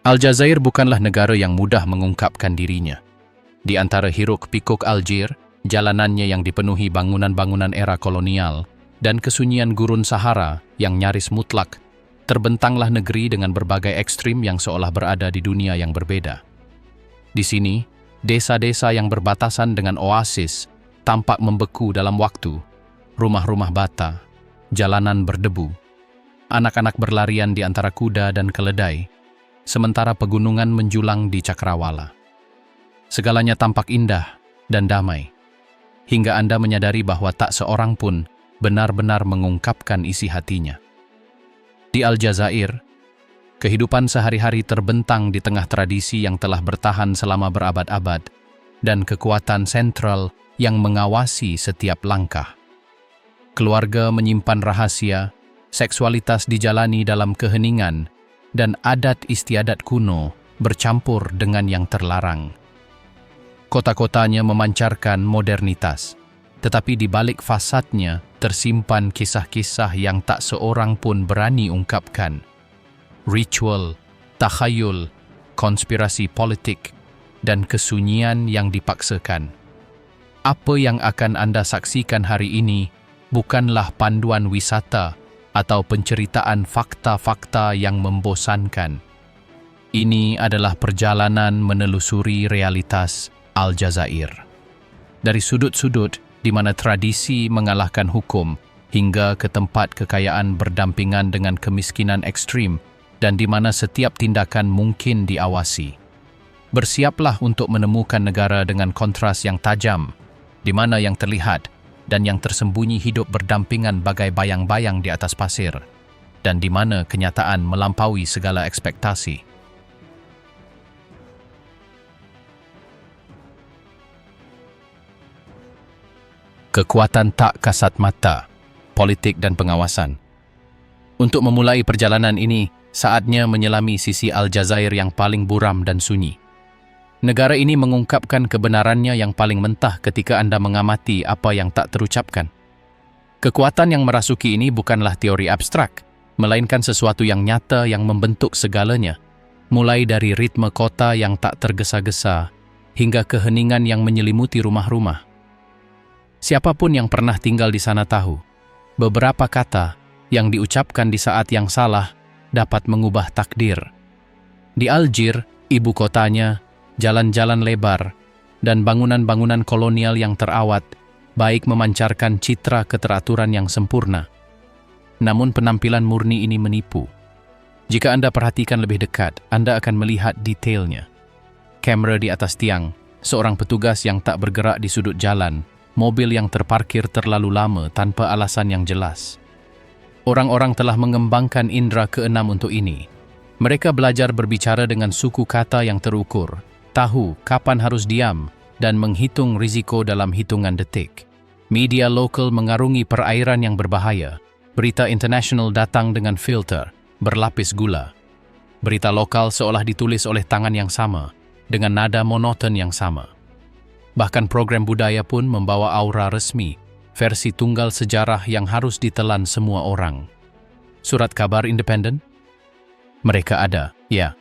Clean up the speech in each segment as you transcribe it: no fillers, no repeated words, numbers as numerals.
Aljazair bukanlah negara yang mudah mengungkapkan dirinya. Di antara hiruk-pikuk Algier, jalanannya yang dipenuhi bangunan-bangunan era kolonial, dan kesunyian gurun Sahara yang nyaris mutlak, terbentanglah negeri dengan berbagai ekstrim yang seolah berada di dunia yang berbeda. Di sini, desa-desa yang berbatasan dengan oasis tampak membeku dalam waktu, rumah-rumah bata, jalanan berdebu, anak-anak berlarian di antara kuda dan keledai, sementara pegunungan menjulang di cakrawala. Segalanya tampak indah dan damai, hingga Anda menyadari bahwa tak seorang pun benar-benar mengungkapkan isi hatinya. Di Aljazair, kehidupan sehari-hari terbentang di tengah tradisi yang telah bertahan selama berabad-abad dan kekuatan sentral yang mengawasi setiap langkah. Keluarga menyimpan rahasia, seksualitas dijalani dalam keheningan, dan adat istiadat kuno bercampur dengan yang terlarang. Kota-kotanya memancarkan modernitas, tetapi di balik fasadnya tersimpan kisah-kisah yang tak seorang pun berani ungkapkan. Ritual, takhayul, konspirasi politik, dan kesunyian yang dipaksakan. Apa yang akan Anda saksikan hari ini bukanlah panduan wisata atau penceritaan fakta-fakta yang membosankan. Ini adalah perjalanan menelusuri realitas Aljazair. Dari sudut-sudut di mana tradisi mengalahkan hukum hingga ke tempat kekayaan berdampingan dengan kemiskinan ekstrim dan di mana setiap tindakan mungkin diawasi. Bersiaplah untuk menemukan negara dengan kontras yang tajam, di mana yang terlihat dan yang tersembunyi hidup berdampingan bagai bayang-bayang di atas pasir, dan di mana kenyataan melampaui segala ekspektasi. Kekuatan tak kasat mata, politik dan pengawasan. Untuk memulai perjalanan ini, saatnya menyelami sisi Aljazair yang paling buram dan sunyi. Negara ini mengungkapkan kebenarannya yang paling mentah ketika Anda mengamati apa yang tak terucapkan. Kekuatan yang merasuki ini bukanlah teori abstrak, melainkan sesuatu yang nyata yang membentuk segalanya, mulai dari ritme kota yang tak tergesa-gesa, hingga keheningan yang menyelimuti rumah-rumah. Siapapun yang pernah tinggal di sana tahu, beberapa kata yang diucapkan di saat yang salah dapat mengubah takdir. Di Algier, ibu kotanya, jalan-jalan lebar, dan bangunan-bangunan kolonial yang terawat, baik memancarkan citra keteraturan yang sempurna. Namun penampilan murni ini menipu. Jika Anda perhatikan lebih dekat, Anda akan melihat detailnya. Kamera di atas tiang, seorang petugas yang tak bergerak di sudut jalan, mobil yang terparkir terlalu lama tanpa alasan yang jelas. Orang-orang telah mengembangkan indera keenam untuk ini. Mereka belajar berbicara dengan suku kata yang terukur, tahu kapan harus diam, dan menghitung risiko dalam hitungan detik. Media lokal mengarungi perairan yang berbahaya. Berita internasional datang dengan filter, berlapis gula. Berita lokal seolah ditulis oleh tangan yang sama, dengan nada monoton yang sama. Bahkan program budaya pun membawa aura resmi, versi tunggal sejarah yang harus ditelan semua orang. Surat kabar independen? Mereka ada, ya.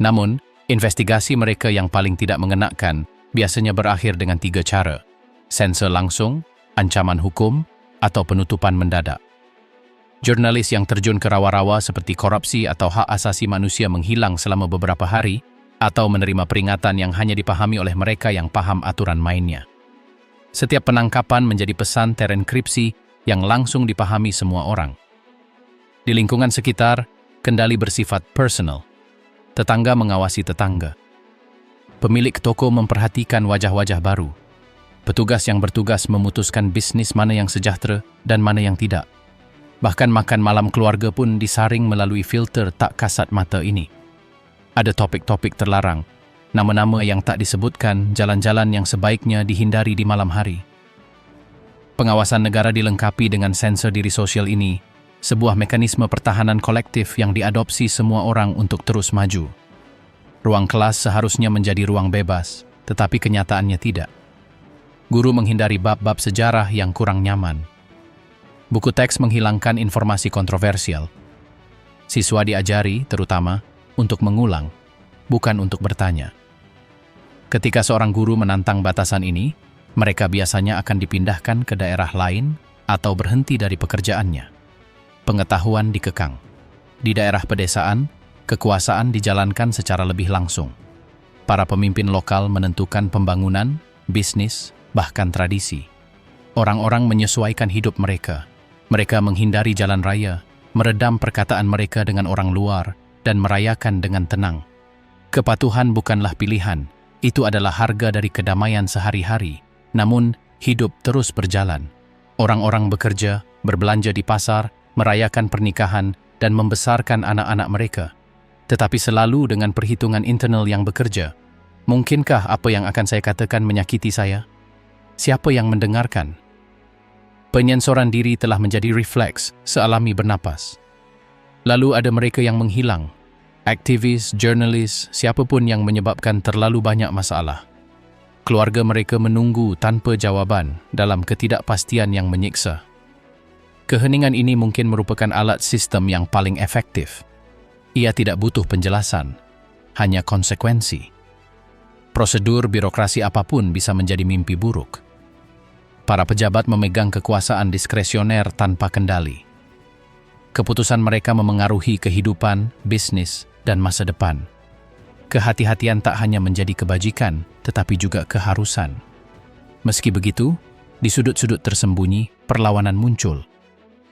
Namun, investigasi mereka yang paling tidak mengenakan biasanya berakhir dengan 3 cara: sensor langsung, ancaman hukum, atau penutupan mendadak. Jurnalis yang terjun ke rawa-rawa seperti korupsi atau hak asasi manusia menghilang selama beberapa hari, atau menerima peringatan yang hanya dipahami oleh mereka yang paham aturan mainnya. Setiap penangkapan menjadi pesan terenkripsi yang langsung dipahami semua orang. Di lingkungan sekitar, kendali bersifat personal. Tetangga mengawasi tetangga. Pemilik toko memperhatikan wajah-wajah baru. Petugas yang bertugas memutuskan bisnis mana yang sejahtera dan mana yang tidak. Bahkan makan malam keluarga pun disaring melalui filter tak kasat mata ini. Ada topik-topik terlarang, nama-nama yang tak disebutkan, jalan-jalan yang sebaiknya dihindari di malam hari. Pengawasan negara dilengkapi dengan sensor diri sosial ini, sebuah mekanisme pertahanan kolektif yang diadopsi semua orang untuk terus maju. Ruang kelas seharusnya menjadi ruang bebas, tetapi kenyataannya tidak. Guru menghindari bab-bab sejarah yang kurang nyaman. Buku teks menghilangkan informasi kontroversial. Siswa diajari, terutama, untuk mengulang, bukan untuk bertanya. Ketika seorang guru menantang batasan ini, mereka biasanya akan dipindahkan ke daerah lain atau berhenti dari pekerjaannya. Pengetahuan dikekang. Di daerah pedesaan, kekuasaan dijalankan secara lebih langsung. Para pemimpin lokal menentukan pembangunan, bisnis, bahkan tradisi. Orang-orang menyesuaikan hidup mereka. Mereka menghindari jalan raya, meredam perkataan mereka dengan orang luar, dan merayakan dengan tenang. Kepatuhan bukanlah pilihan, itu adalah harga dari kedamaian sehari-hari. Namun, hidup terus berjalan. Orang-orang bekerja, berbelanja di pasar, merayakan pernikahan, dan membesarkan anak-anak mereka. Tetapi selalu dengan perhitungan internal yang bekerja. Mungkinkah apa yang akan saya katakan menyakiti saya? Siapa yang mendengarkan? Penyensoran diri telah menjadi refleks, sealami bernapas. Lalu ada mereka yang menghilang. Aktivis, jurnalis, siapapun yang menyebabkan terlalu banyak masalah. Keluarga mereka menunggu tanpa jawaban dalam ketidakpastian yang menyiksa. Keheningan ini mungkin merupakan alat sistem yang paling efektif. Ia tidak butuh penjelasan, hanya konsekuensi. Prosedur birokrasi apapun bisa menjadi mimpi buruk. Para pejabat memegang kekuasaan diskresioner tanpa kendali. Keputusan mereka memengaruhi kehidupan, bisnis, dan masa depan. Kehati-hatian tak hanya menjadi kebajikan, tetapi juga keharusan. Meski begitu, di sudut-sudut tersembunyi, perlawanan muncul.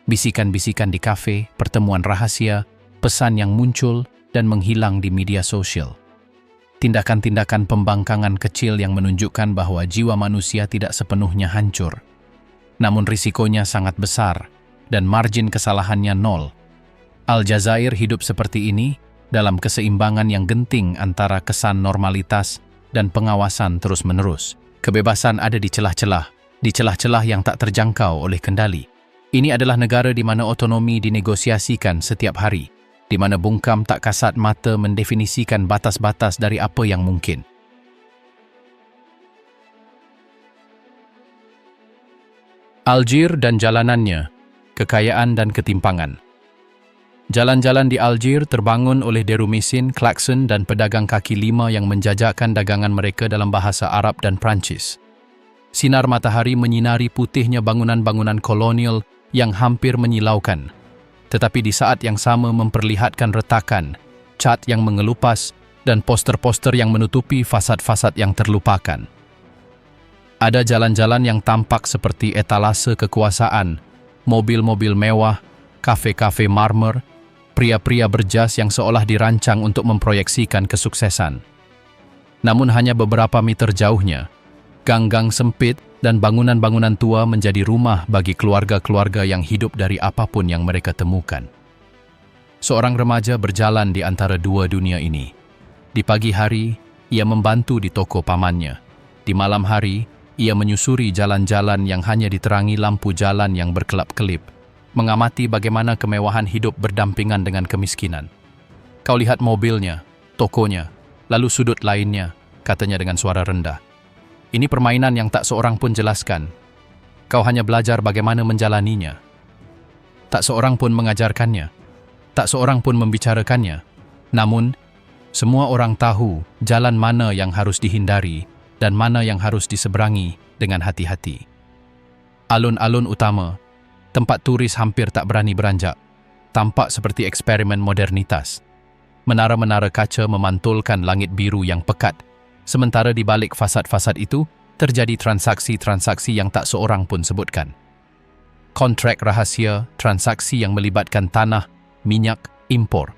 Bisikan-bisikan di kafe, pertemuan rahasia, pesan yang muncul dan menghilang di media sosial. Tindakan-tindakan pembangkangan kecil yang menunjukkan bahwa jiwa manusia tidak sepenuhnya hancur. Namun risikonya sangat besar, dan margin kesalahannya nol. Aljazair hidup seperti ini, dalam keseimbangan yang genting antara kesan normalitas dan pengawasan terus-menerus. Kebebasan ada di celah-celah yang tak terjangkau oleh kendali. Ini adalah negara di mana otonomi dinegosiasikan setiap hari, di mana bungkam tak kasat mata mendefinisikan batas-batas dari apa yang mungkin. Algier dan jalanannya, kekayaan dan ketimpangan. Jalan-jalan di Algier terbangun oleh derumisin, klakson dan pedagang kaki lima yang menjajakan dagangan mereka dalam bahasa Arab dan Prancis. Sinar matahari menyinari putihnya bangunan-bangunan kolonial yang hampir menyilaukan, tetapi di saat yang sama memperlihatkan retakan, cat yang mengelupas, dan poster-poster yang menutupi fasad-fasad yang terlupakan. Ada jalan-jalan yang tampak seperti etalase kekuasaan, mobil-mobil mewah, kafe-kafe marmer, pria-pria berjas yang seolah dirancang untuk memproyeksikan kesuksesan. Namun hanya beberapa meter jauhnya, gang-gang sempit dan bangunan-bangunan tua menjadi rumah bagi keluarga-keluarga yang hidup dari apapun yang mereka temukan. Seorang remaja berjalan di antara dua dunia ini. Di pagi hari, ia membantu di toko pamannya. Di malam hari, ia menyusuri jalan-jalan yang hanya diterangi lampu jalan yang berkelap-kelip, mengamati bagaimana kemewahan hidup berdampingan dengan kemiskinan. Kau lihat mobilnya, tokonya, lalu sudut lainnya, katanya dengan suara rendah. Ini permainan yang tak seorang pun jelaskan. Kau hanya belajar bagaimana menjalaninya. Tak seorang pun mengajarkannya. Tak seorang pun membicarakannya. Namun, semua orang tahu jalan mana yang harus dihindari dan mana yang harus diseberangi dengan hati-hati. Alun-alun utama, tempat turis hampir tak berani beranjak, tampak seperti eksperimen modernitas. Menara-menara kaca memantulkan langit biru yang pekat, sementara di balik fasad-fasad itu terjadi transaksi-transaksi yang tak seorang pun sebutkan. Kontrak rahasia, transaksi yang melibatkan tanah, minyak, impor.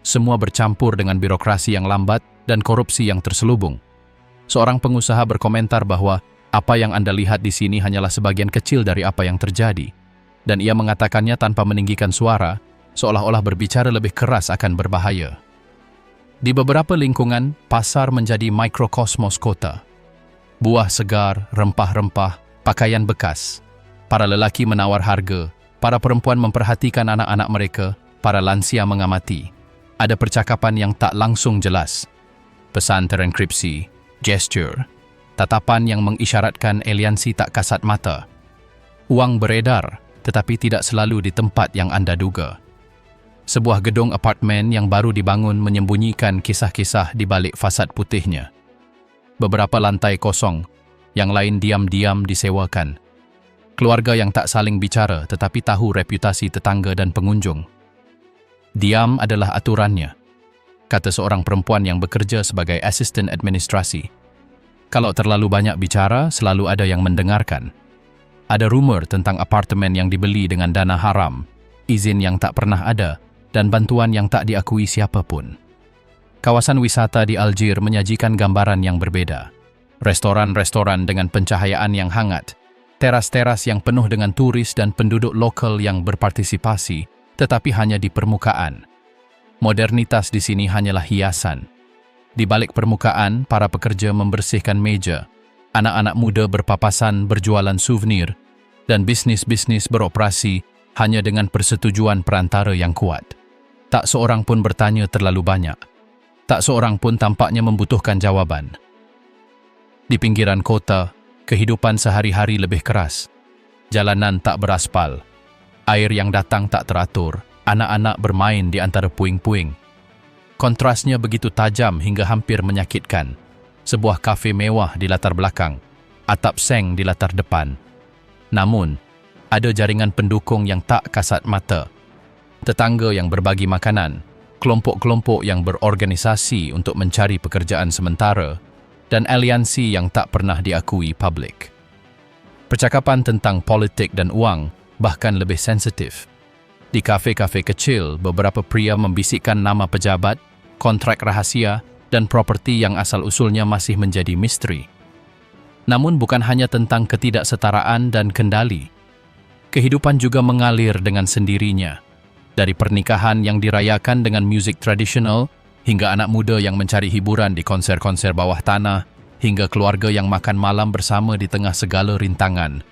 Semua bercampur dengan birokrasi yang lambat dan korupsi yang terselubung. Seorang pengusaha berkomentar bahwa apa yang Anda lihat di sini hanyalah sebagian kecil dari apa yang terjadi. Dan ia mengatakannya tanpa meninggikan suara, seolah-olah berbicara lebih keras akan berbahaya. Di beberapa lingkungan, pasar menjadi mikrokosmos kota. Buah segar, rempah-rempah, pakaian bekas. Para lelaki menawar harga, para perempuan memperhatikan anak-anak mereka, para lansia mengamati. Ada percakapan yang tak langsung jelas. Pesan terenkripsi, gesture. tatapan yang mengisyaratkan aliansi tak kasat mata. Wang beredar, tetapi tidak selalu di tempat yang anda duga. Sebuah gedung apartmen yang baru dibangun menyembunyikan kisah-kisah di balik fasad putihnya. Beberapa lantai kosong, yang lain diam-diam disewakan. Keluarga yang tak saling bicara tetapi tahu reputasi tetangga dan pengunjung. Diam adalah aturannya, kata seorang perempuan yang bekerja sebagai asisten administrasi. Kalau terlalu banyak bicara, selalu ada yang mendengarkan. Ada rumor tentang apartemen yang dibeli dengan dana haram, izin yang tak pernah ada, dan bantuan yang tak diakui siapapun. Kawasan wisata di Algier menyajikan gambaran yang berbeda. Restoran-restoran dengan pencahayaan yang hangat, teras-teras yang penuh dengan turis dan penduduk lokal yang berpartisipasi, tetapi hanya di permukaan. Modernitas di sini hanyalah hiasan. Di balik permukaan, para pekerja membersihkan meja, anak-anak muda berpapasan berjualan souvenir, dan bisnis-bisnis beroperasi hanya dengan persetujuan perantara yang kuat. Tak seorang pun bertanya terlalu banyak. Tak seorang pun tampaknya membutuhkan jawaban. Di pinggiran kota, kehidupan sehari-hari lebih keras. Jalanan tak beraspal. Air yang datang tak teratur. Anak-anak bermain di antara puing-puing. Kontrasnya begitu tajam hingga hampir menyakitkan. Sebuah kafe mewah di latar belakang. Atap seng di latar depan. Namun, ada jaringan pendukung yang tak kasat mata. Tetangga yang berbagi makanan, kelompok-kelompok yang berorganisasi untuk mencari pekerjaan sementara, dan aliansi yang tak pernah diakui publik. Percakapan tentang politik dan uang bahkan lebih sensitif. Di kafe-kafe kecil, beberapa pria membisikkan nama pejabat, kontrak rahasia, dan properti yang asal-usulnya masih menjadi misteri. Namun bukan hanya tentang ketidaksetaraan dan kendali. Kehidupan juga mengalir dengan sendirinya. Dari pernikahan yang dirayakan dengan musik tradisional, hingga anak muda yang mencari hiburan di konser-konser bawah tanah, hingga keluarga yang makan malam bersama di tengah segala rintangan.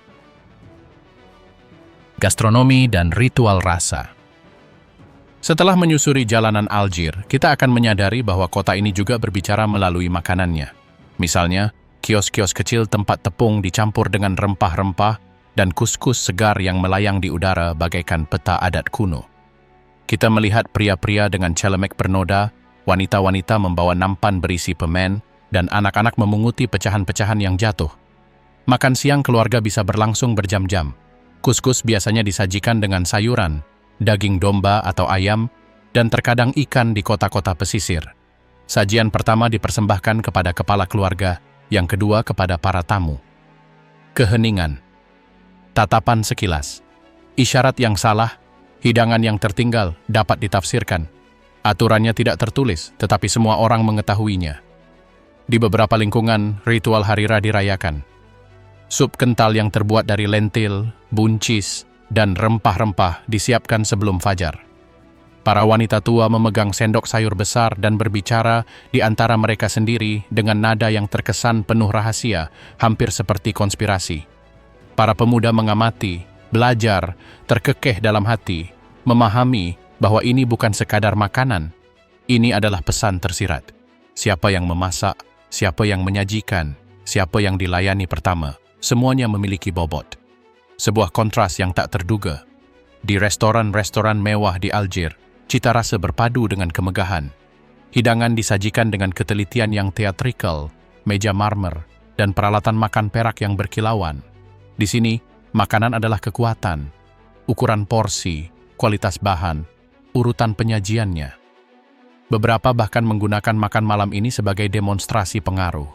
Gastronomi dan ritual rasa. Setelah menyusuri jalanan Algier, kita akan menyadari bahwa kota ini juga berbicara melalui makanannya. Misalnya, kios-kios kecil tempat tepung dicampur dengan rempah-rempah dan kuskus segar yang melayang di udara bagaikan peta adat kuno. Kita melihat pria-pria dengan celemek bernoda, wanita-wanita membawa nampan berisi permen, dan anak-anak memunguti pecahan-pecahan yang jatuh. Makan siang keluarga bisa berlangsung berjam-jam. Kuskus biasanya disajikan dengan sayuran, daging domba atau ayam, dan terkadang ikan di kota-kota pesisir. Sajian pertama dipersembahkan kepada kepala keluarga, yang kedua kepada para tamu. Keheningan. Tatapan sekilas. Isyarat yang salah, hidangan yang tertinggal dapat ditafsirkan. Aturannya tidak tertulis, tetapi semua orang mengetahuinya. Di beberapa lingkungan, ritual hari raya dirayakan. Sup kental yang terbuat dari lentil, buncis, dan rempah-rempah disiapkan sebelum fajar. Para wanita tua memegang sendok sayur besar dan berbicara di antara mereka sendiri dengan nada yang terkesan penuh rahasia, hampir seperti konspirasi. Para pemuda mengamati, belajar, terkekeh dalam hati, memahami bahwa ini bukan sekadar makanan. Ini adalah pesan tersirat. Siapa yang memasak, siapa yang menyajikan, siapa yang dilayani pertama, semuanya memiliki bobot. Sebuah kontras yang tak terduga. Di restoran-restoran mewah di Algier, cita rasa berpadu dengan kemegahan. Hidangan disajikan dengan ketelitian yang teatrikal, meja marmer, dan peralatan makan perak yang berkilauan. Di sini, makanan adalah kekuatan, ukuran porsi, kualitas bahan, urutan penyajiannya. Beberapa bahkan menggunakan makan malam ini sebagai demonstrasi pengaruh.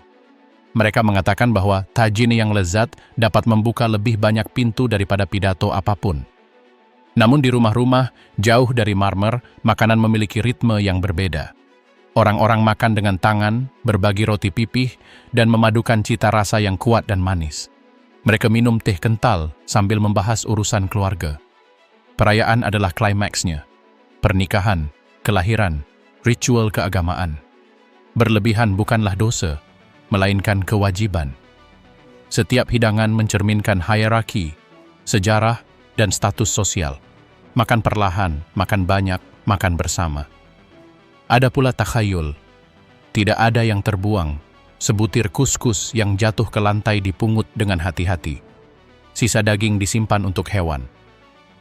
Mereka mengatakan bahwa tajin yang lezat dapat membuka lebih banyak pintu daripada pidato apapun. Namun di rumah-rumah, jauh dari marmer, makanan memiliki ritme yang berbeda. Orang-orang makan dengan tangan, berbagi roti pipih, dan memadukan cita rasa yang kuat dan manis. Mereka minum teh kental sambil membahas urusan keluarga. Perayaan adalah klimaksnya. Pernikahan, kelahiran, ritual keagamaan. Berlebihan bukanlah dosa, melainkan kewajiban. Setiap hidangan mencerminkan hierarki, sejarah, dan status sosial. Makan perlahan, makan banyak, makan bersama. Ada pula takhayul. Tidak ada yang terbuang. Sebutir kuskus yang jatuh ke lantai dipungut dengan hati-hati. Sisa daging disimpan untuk hewan.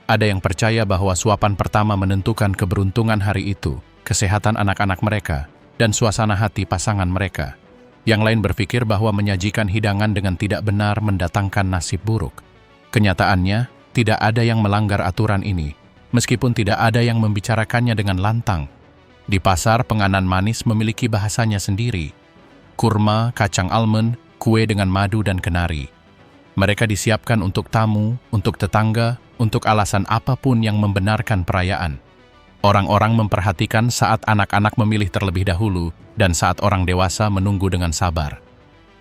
Ada yang percaya bahwa suapan pertama menentukan keberuntungan hari itu, kesehatan anak-anak mereka, dan suasana hati pasangan mereka. Yang lain berpikir bahwa menyajikan hidangan dengan tidak benar mendatangkan nasib buruk. Kenyataannya, tidak ada yang melanggar aturan ini, meskipun tidak ada yang membicarakannya dengan lantang. Di pasar, penganan manis memiliki bahasanya sendiri. Kurma, kacang almond, kue dengan madu dan kenari. Mereka disiapkan untuk tamu, untuk tetangga, untuk alasan apapun yang membenarkan perayaan. Orang-orang memperhatikan saat anak-anak memilih terlebih dahulu dan saat orang dewasa menunggu dengan sabar.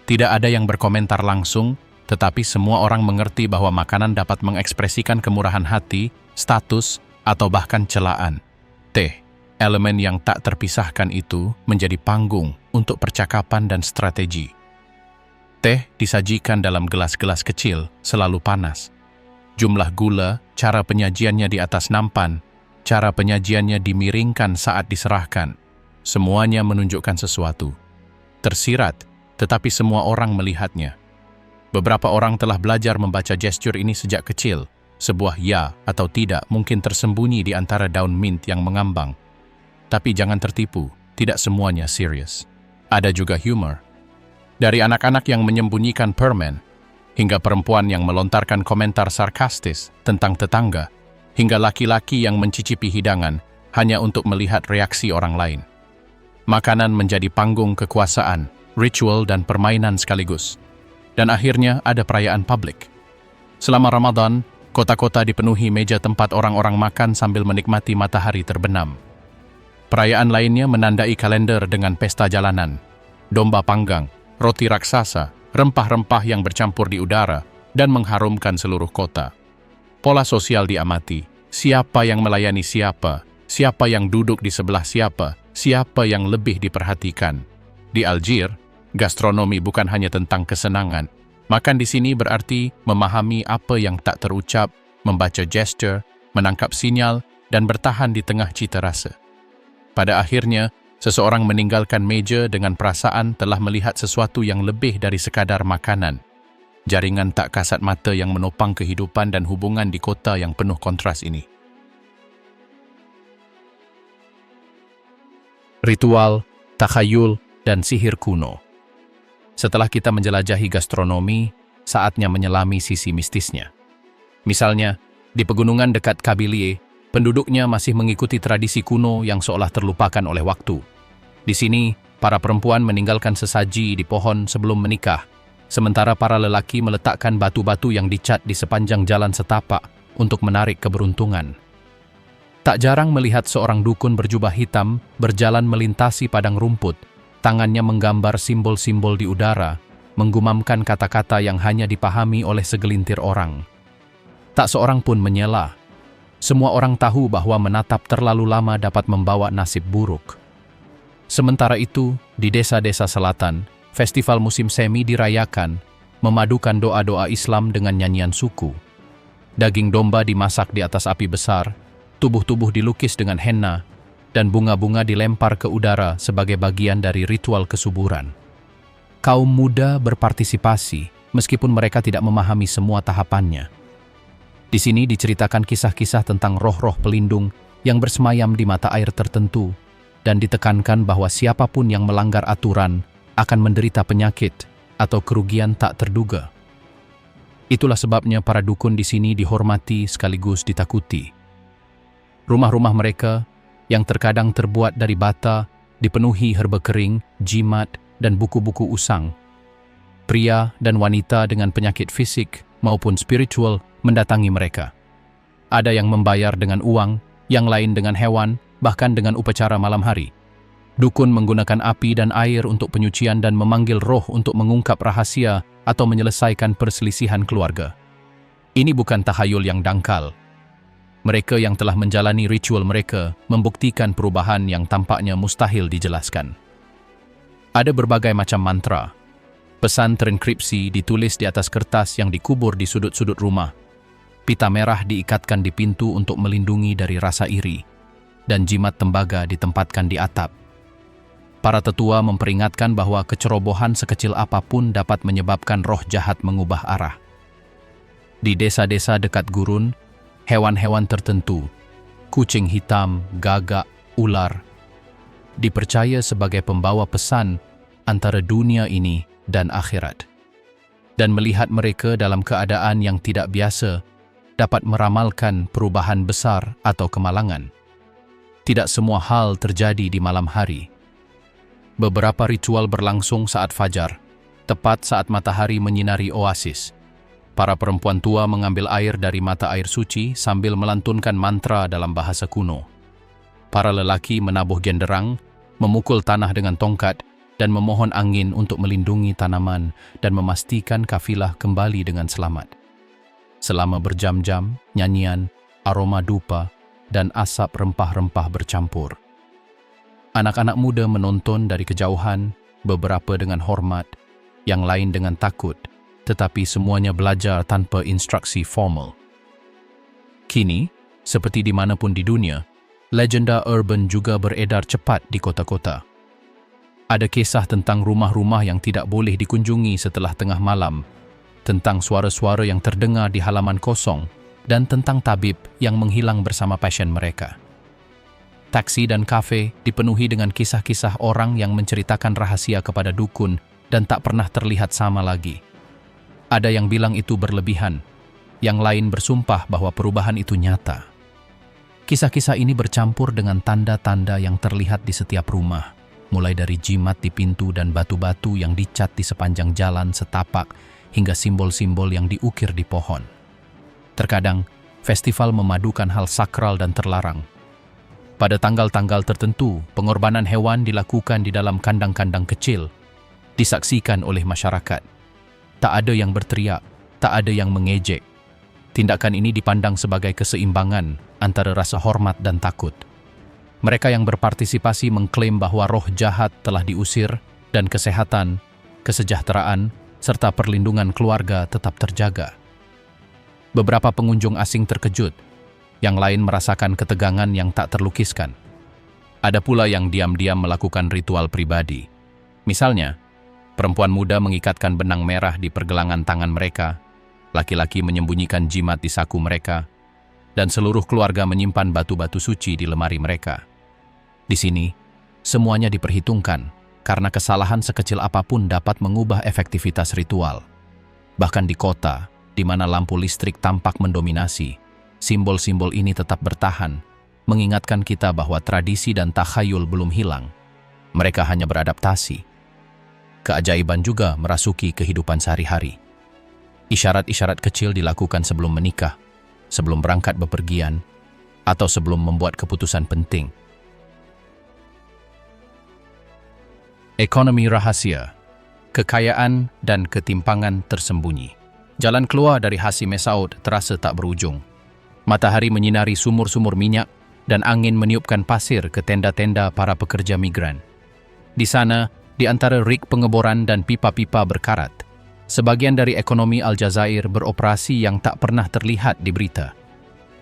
Tidak ada yang berkomentar langsung, tetapi semua orang mengerti bahwa makanan dapat mengekspresikan kemurahan hati, status, atau bahkan celaan. Teh, elemen yang tak terpisahkan itu, menjadi panggung untuk percakapan dan strategi. Teh disajikan dalam gelas-gelas kecil, selalu panas. Jumlah gula, cara penyajiannya di atas nampan, cara penyajiannya dimiringkan saat diserahkan. Semuanya menunjukkan sesuatu. Tersirat, tetapi semua orang melihatnya. Beberapa orang telah belajar membaca gestur ini sejak kecil. Sebuah ya atau tidak mungkin tersembunyi di antara daun mint yang mengambang. Tapi jangan tertipu, tidak semuanya serius. Ada juga humor. Dari anak-anak yang menyembunyikan permen, hingga perempuan yang melontarkan komentar sarkastis tentang tetangga, hingga laki-laki yang mencicipi hidangan hanya untuk melihat reaksi orang lain. Makanan menjadi panggung kekuasaan, ritual dan permainan sekaligus. Dan akhirnya ada perayaan publik. Selama Ramadan, kota-kota dipenuhi meja tempat orang-orang makan sambil menikmati matahari terbenam. Perayaan lainnya menandai kalender dengan pesta jalanan, domba panggang, roti raksasa, rempah-rempah yang bercampur di udara, dan mengharumkan seluruh kota. Pola sosial diamati, siapa yang melayani siapa, siapa yang duduk di sebelah siapa, siapa yang lebih diperhatikan. Di Algier, gastronomi bukan hanya tentang kesenangan. Makan di sini berarti memahami apa yang tak terucap, membaca gesture, menangkap sinyal, dan bertahan di tengah cita rasa. Pada akhirnya, seseorang meninggalkan meja dengan perasaan telah melihat sesuatu yang lebih dari sekadar makanan. Jaringan tak kasat mata yang menopang kehidupan dan hubungan di kota yang penuh kontras ini. Ritual, takhayul, dan sihir kuno. Setelah kita menjelajahi gastronomi, saatnya menyelami sisi mistisnya. Misalnya, di pegunungan dekat Kabylie, penduduknya masih mengikuti tradisi kuno yang seolah terlupakan oleh waktu. Di sini, para perempuan meninggalkan sesaji di pohon sebelum menikah, sementara para lelaki meletakkan batu-batu yang dicat di sepanjang jalan setapak untuk menarik keberuntungan. Tak jarang melihat seorang dukun berjubah hitam berjalan melintasi padang rumput, tangannya menggambar simbol-simbol di udara, menggumamkan kata-kata yang hanya dipahami oleh segelintir orang. Tak seorang pun menyela. Semua orang tahu bahwa menatap terlalu lama dapat membawa nasib buruk. Sementara itu, di desa-desa selatan, festival musim semi dirayakan, memadukan doa-doa Islam dengan nyanyian suku. Daging domba dimasak di atas api besar, tubuh-tubuh dilukis dengan henna, dan bunga-bunga dilempar ke udara sebagai bagian dari ritual kesuburan. Kaum muda berpartisipasi, meskipun mereka tidak memahami semua tahapannya. Di sini diceritakan kisah-kisah tentang roh-roh pelindung yang bersemayam di mata air tertentu, dan ditekankan bahwa siapapun yang melanggar aturan akan menderita penyakit atau kerugian tak terduga. Itulah sebabnya para dukun di sini dihormati sekaligus ditakuti. Rumah-rumah mereka, yang terkadang terbuat dari bata, dipenuhi herba kering, jimat, dan buku-buku usang. Pria dan wanita dengan penyakit fisik maupun spiritual mendatangi mereka. Ada yang membayar dengan uang, yang lain dengan hewan, bahkan dengan upacara malam hari. Dukun menggunakan api dan air untuk penyucian dan memanggil roh untuk mengungkap rahasia atau menyelesaikan perselisihan keluarga. Ini bukan tahayul yang dangkal. Mereka yang telah menjalani ritual mereka membuktikan perubahan yang tampaknya mustahil dijelaskan. Ada berbagai macam mantra. Pesan terenkripsi ditulis di atas kertas yang dikubur di sudut-sudut rumah. Pita merah diikatkan di pintu untuk melindungi dari rasa iri, dan jimat tembaga ditempatkan di atap. Para tetua memperingatkan bahwa kecerobohan sekecil apapun dapat menyebabkan roh jahat mengubah arah. Di desa-desa dekat gurun, hewan-hewan tertentu, kucing hitam, gagak, ular, dipercaya sebagai pembawa pesan antara dunia ini dan akhirat. Dan melihat mereka dalam keadaan yang tidak biasa dapat meramalkan perubahan besar atau kemalangan. Tidak semua hal terjadi di malam hari. Beberapa ritual berlangsung saat fajar, tepat saat matahari menyinari oasis. Para perempuan tua mengambil air dari mata air suci sambil melantunkan mantra dalam bahasa kuno. Para lelaki menabuh genderang, memukul tanah dengan tongkat, dan memohon angin untuk melindungi tanaman dan memastikan kafilah kembali dengan selamat. Selama berjam-jam, nyanyian, aroma dupa, dan asap rempah-rempah bercampur. Anak-anak muda menonton dari kejauhan, beberapa dengan hormat, yang lain dengan takut, tetapi semuanya belajar tanpa instruksi formal. Kini, seperti dimanapun di dunia, legenda urban juga beredar cepat di kota-kota. Ada kisah tentang rumah-rumah yang tidak boleh dikunjungi setelah tengah malam, tentang suara-suara yang terdengar di halaman kosong, dan tentang tabib yang menghilang bersama pasien mereka. Taksi dan kafe dipenuhi dengan kisah-kisah orang yang menceritakan rahasia kepada dukun dan tak pernah terlihat sama lagi. Ada yang bilang itu berlebihan, yang lain bersumpah bahwa perubahan itu nyata. Kisah-kisah ini bercampur dengan tanda-tanda yang terlihat di setiap rumah, mulai dari jimat di pintu dan batu-batu yang dicat di sepanjang jalan setapak hingga simbol-simbol yang diukir di pohon. Terkadang, festival memadukan hal sakral dan terlarang. Pada tanggal-tanggal tertentu, pengorbanan hewan dilakukan di dalam kandang-kandang kecil, disaksikan oleh masyarakat. Tak ada yang berteriak, tak ada yang mengejek. Tindakan ini dipandang sebagai keseimbangan antara rasa hormat dan takut. Mereka yang berpartisipasi mengklaim bahwa roh jahat telah diusir dan kesehatan, kesejahteraan, serta perlindungan keluarga tetap terjaga. Beberapa pengunjung asing terkejut, yang lain merasakan ketegangan yang tak terlukiskan. Ada pula yang diam-diam melakukan ritual pribadi. Misalnya, perempuan muda mengikatkan benang merah di pergelangan tangan mereka, laki-laki menyembunyikan jimat di saku mereka, dan seluruh keluarga menyimpan batu-batu suci di lemari mereka. Di sini, semuanya diperhitungkan karena kesalahan sekecil apapun dapat mengubah efektivitas ritual. Bahkan di kota, di mana lampu listrik tampak mendominasi, simbol-simbol ini tetap bertahan, mengingatkan kita bahwa tradisi dan takhayul belum hilang. Mereka hanya beradaptasi. Keajaiban juga merasuki kehidupan sehari-hari. Isyarat-isyarat kecil dilakukan sebelum menikah, sebelum berangkat bepergian, atau sebelum membuat keputusan penting. Ekonomi rahasia, kekayaan dan ketimpangan tersembunyi. Jalan keluar dari Hasime Saud terasa tak berujung. Matahari menyinari sumur-sumur minyak dan angin meniupkan pasir ke tenda-tenda para pekerja migran. Di sana, di antara rig pengeboran dan pipa-pipa berkarat, sebagian dari ekonomi Aljazair beroperasi yang tak pernah terlihat di berita.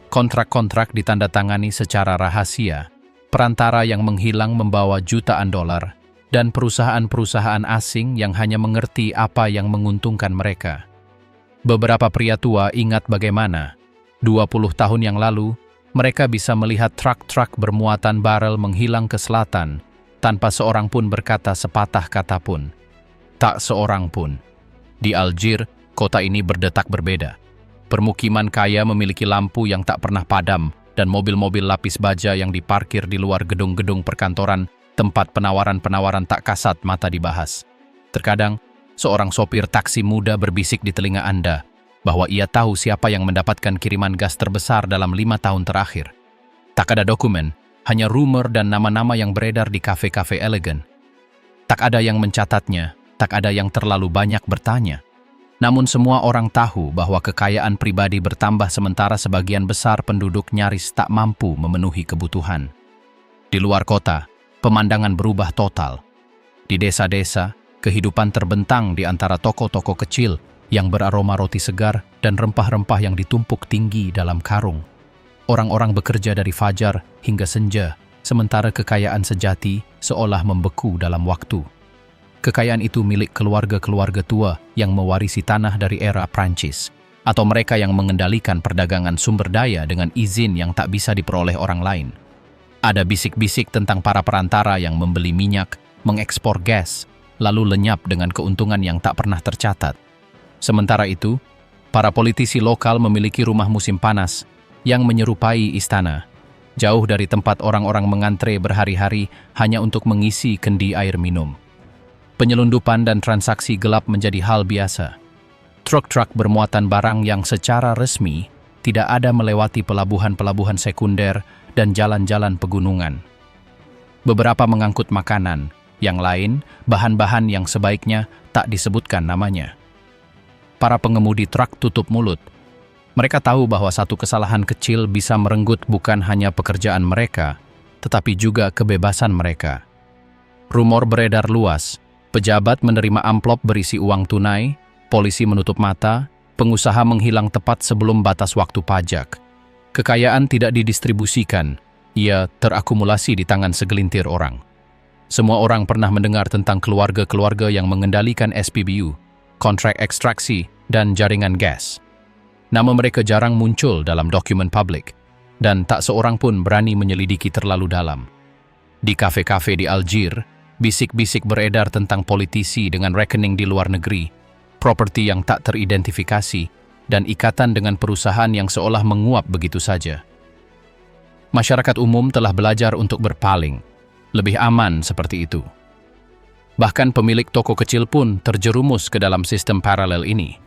Kontrak-kontrak ditandatangani secara rahasia, perantara yang menghilang membawa jutaan dolar, dan perusahaan-perusahaan asing yang hanya mengerti apa yang menguntungkan mereka. Beberapa pria tua ingat bagaimana 20 tahun yang lalu, mereka bisa melihat truk-truk bermuatan barel menghilang ke selatan tanpa seorang pun berkata sepatah kata pun. Tak seorang pun. Di Algier, kota ini berdetak berbeda. Permukiman kaya memiliki lampu yang tak pernah padam dan mobil-mobil lapis baja yang diparkir di luar gedung-gedung perkantoran, tempat penawaran-penawaran tak kasat mata dibahas. Terkadang, seorang sopir taksi muda berbisik di telinga Anda bahwa ia tahu siapa yang mendapatkan kiriman gas terbesar dalam 5 tahun terakhir. Tak ada dokumen, hanya rumor dan nama-nama yang beredar di kafe-kafe elegan. Tak ada yang mencatatnya, tak ada yang terlalu banyak bertanya. Namun semua orang tahu bahwa kekayaan pribadi bertambah sementara sebagian besar penduduk nyaris tak mampu memenuhi kebutuhan. Di luar kota, pemandangan berubah total. Di desa-desa, kehidupan terbentang di antara toko-toko kecil yang beraroma roti segar dan rempah-rempah yang ditumpuk tinggi dalam karung. Orang-orang bekerja dari fajar hingga senja, sementara kekayaan sejati seolah membeku dalam waktu. Kekayaan itu milik keluarga-keluarga tua yang mewarisi tanah dari era Prancis, atau mereka yang mengendalikan perdagangan sumber daya dengan izin yang tak bisa diperoleh orang lain. Ada bisik-bisik tentang para perantara yang membeli minyak, mengekspor gas, lalu lenyap dengan keuntungan yang tak pernah tercatat. Sementara itu, para politisi lokal memiliki rumah musim panas yang menyerupai istana, jauh dari tempat orang-orang mengantre berhari-hari hanya untuk mengisi kendi air minum. Penyelundupan dan transaksi gelap menjadi hal biasa. Truk-truk bermuatan barang yang secara resmi tidak ada melewati pelabuhan-pelabuhan sekunder dan jalan-jalan pegunungan. Beberapa mengangkut makanan, yang lain bahan-bahan yang sebaiknya tak disebutkan namanya. Para pengemudi truk tutup mulut. Mereka tahu bahwa satu kesalahan kecil bisa merenggut bukan hanya pekerjaan mereka, tetapi juga kebebasan mereka. Rumor beredar luas, pejabat menerima amplop berisi uang tunai, polisi menutup mata, pengusaha menghilang tepat sebelum batas waktu pajak. Kekayaan tidak didistribusikan, ia terakumulasi di tangan segelintir orang. Semua orang pernah mendengar tentang keluarga-keluarga yang mengendalikan SPBU, kontrak ekstraksi, dan jaringan gas. Nama mereka jarang muncul dalam dokumen publik, dan tak seorang pun berani menyelidiki terlalu dalam. Di kafe-kafe di Algier, bisik-bisik beredar tentang politisi dengan rekening di luar negeri, properti yang tak teridentifikasi, dan ikatan dengan perusahaan yang seolah menguap begitu saja. Masyarakat umum telah belajar untuk berpaling, lebih aman seperti itu. Bahkan pemilik toko kecil pun terjerumus ke dalam sistem paralel ini.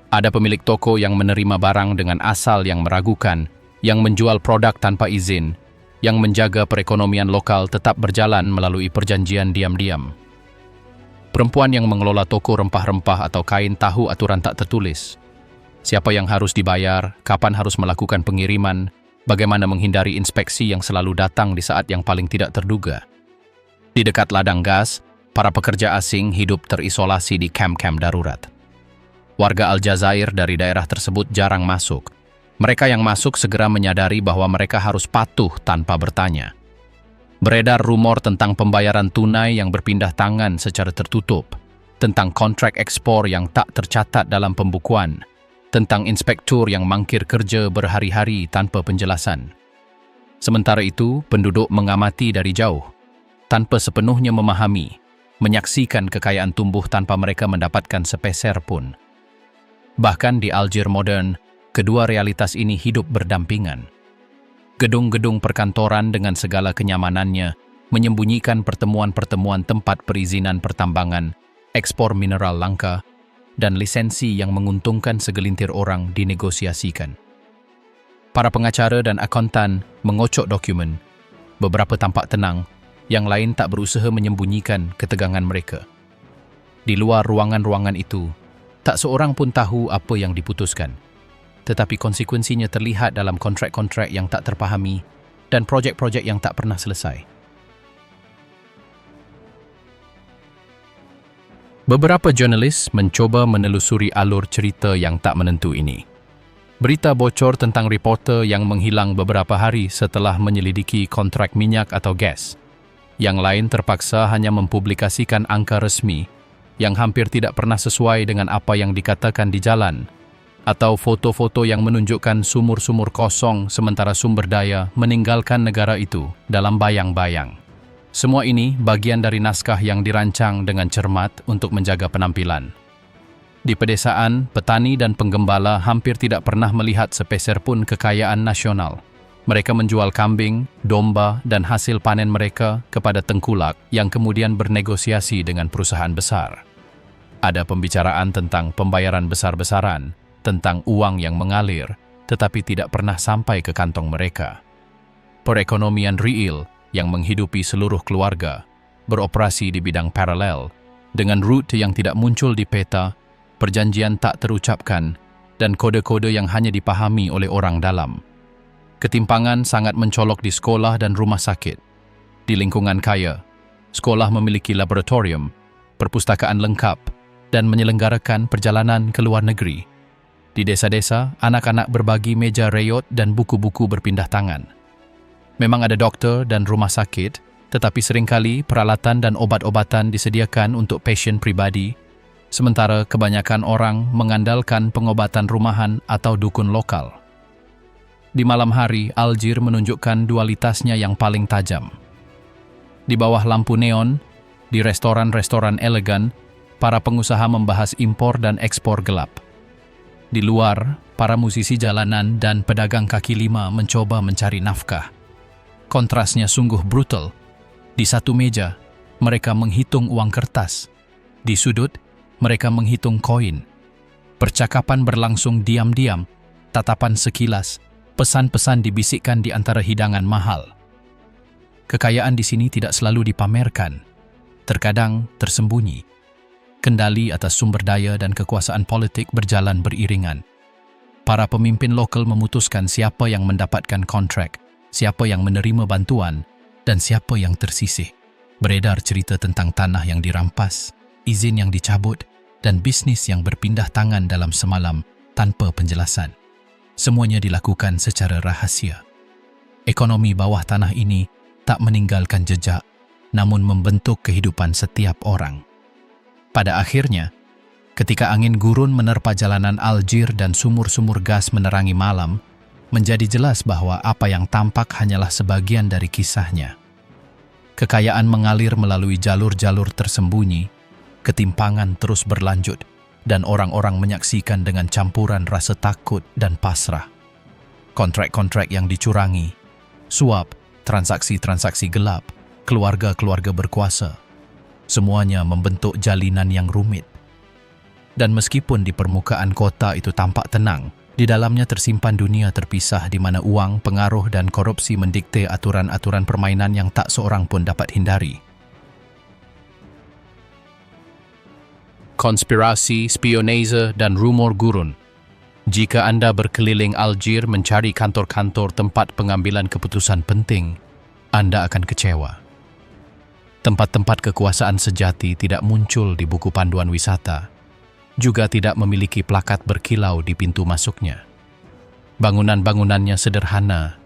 Ada pemilik toko yang menerima barang dengan asal yang meragukan, yang menjual produk tanpa izin, yang menjaga perekonomian lokal tetap berjalan melalui perjanjian diam-diam. Perempuan yang mengelola toko rempah-rempah atau kain tahu aturan tak tertulis. Siapa yang harus dibayar, kapan harus melakukan pengiriman, bagaimana menghindari inspeksi yang selalu datang di saat yang paling tidak terduga. Di dekat ladang gas, para pekerja asing hidup terisolasi di kamp-kamp darurat. Warga Aljazair dari daerah tersebut jarang masuk. Mereka yang masuk segera menyadari bahwa mereka harus patuh tanpa bertanya. Beredar rumor tentang pembayaran tunai yang berpindah tangan secara tertutup, tentang kontrak ekspor yang tak tercatat dalam pembukuan, tentang inspektur yang mangkir kerja berhari-hari tanpa penjelasan. Sementara itu, penduduk mengamati dari jauh, tanpa sepenuhnya memahami, menyaksikan kekayaan tumbuh tanpa mereka mendapatkan sepeser pun. Bahkan di Algier modern, kedua realitas ini hidup berdampingan. Gedung-gedung perkantoran dengan segala kenyamanannya menyembunyikan pertemuan-pertemuan tempat perizinan pertambangan, ekspor mineral langka, dan lisensi yang menguntungkan segelintir orang dinegosiasikan. Para pengacara dan akuntan mengocok dokumen, beberapa tampak tenang, yang lain tak berusaha menyembunyikan ketegangan mereka. Di luar ruangan-ruangan itu, tak seorang pun tahu apa yang diputuskan, tetapi konsekuensinya terlihat dalam kontrak-kontrak yang tak terpahami dan projek-projek yang tak pernah selesai. Beberapa jurnalis mencoba menelusuri alur cerita yang tak menentu ini. Berita bocor tentang reporter yang menghilang beberapa hari setelah menyelidiki kontrak minyak atau gas. Yang lain terpaksa hanya mempublikasikan angka resmi yang hampir tidak pernah sesuai dengan apa yang dikatakan di jalan, atau foto-foto yang menunjukkan sumur-sumur kosong sementara sumber daya meninggalkan negara itu dalam bayang-bayang. Semua ini bagian dari naskah yang dirancang dengan cermat untuk menjaga penampilan. Di pedesaan, petani dan penggembala hampir tidak pernah melihat sepeser pun kekayaan nasional. Mereka menjual kambing, domba, dan hasil panen mereka kepada tengkulak yang kemudian bernegosiasi dengan perusahaan besar. Ada pembicaraan tentang pembayaran besar-besaran, tentang uang yang mengalir, tetapi tidak pernah sampai ke kantong mereka. Perekonomian real yang menghidupi seluruh keluarga, beroperasi di bidang paralel, dengan rute yang tidak muncul di peta, perjanjian tak terucapkan, dan kode-kode yang hanya dipahami oleh orang dalam. Ketimpangan sangat mencolok di sekolah dan rumah sakit. Di lingkungan kaya, sekolah memiliki laboratorium, perpustakaan lengkap, dan menyelenggarakan perjalanan ke luar negeri. Di desa-desa, anak-anak berbagi meja reyot dan buku-buku berpindah tangan. Memang ada doktor dan rumah sakit, tetapi seringkali peralatan dan obat-obatan disediakan untuk pasien pribadi, sementara kebanyakan orang mengandalkan pengobatan rumahan atau dukun lokal. Di malam hari, Algier menunjukkan dualitasnya yang paling tajam. Di bawah lampu neon, di restoran-restoran elegan, para pengusaha membahas impor dan ekspor gelap. Di luar, para musisi jalanan dan pedagang kaki lima mencoba mencari nafkah. Kontrasnya sungguh brutal. Di satu meja, mereka menghitung uang kertas. Di sudut, mereka menghitung koin. Percakapan berlangsung diam-diam, tatapan sekilas, pesan-pesan dibisikkan di antara hidangan mahal. Kekayaan di sini tidak selalu dipamerkan, terkadang tersembunyi. Kendali atas sumber daya dan kekuasaan politik berjalan beriringan. Para pemimpin lokal memutuskan siapa yang mendapatkan kontrak, siapa yang menerima bantuan, dan siapa yang tersisih. Beredar cerita tentang tanah yang dirampas, izin yang dicabut, dan bisnis yang berpindah tangan dalam semalam tanpa penjelasan. Semuanya dilakukan secara rahasia. Ekonomi bawah tanah ini tak meninggalkan jejak, namun membentuk kehidupan setiap orang. Pada akhirnya, ketika angin gurun menerpa jalanan Algier dan sumur-sumur gas menerangi malam, menjadi jelas bahwa apa yang tampak hanyalah sebagian dari kisahnya. Kekayaan mengalir melalui jalur-jalur tersembunyi, ketimpangan terus berlanjut, dan orang-orang menyaksikan dengan campuran rasa takut dan pasrah. Kontrak-kontrak yang dicurangi, suap, transaksi-transaksi gelap, keluarga-keluarga berkuasa, semuanya membentuk jalinan yang rumit. Dan meskipun di permukaan kota itu tampak tenang, di dalamnya tersimpan dunia terpisah di mana uang, pengaruh dan korupsi mendikte aturan-aturan permainan yang tak seorang pun dapat hindari. Konspirasi, spionase dan rumor gurun. Jika Anda berkeliling Algier mencari kantor-kantor tempat pengambilan keputusan penting, Anda akan kecewa. Tempat-tempat kekuasaan sejati tidak muncul di buku panduan wisata, juga tidak memiliki plakat berkilau di pintu masuknya. Bangunan-bangunannya sederhana,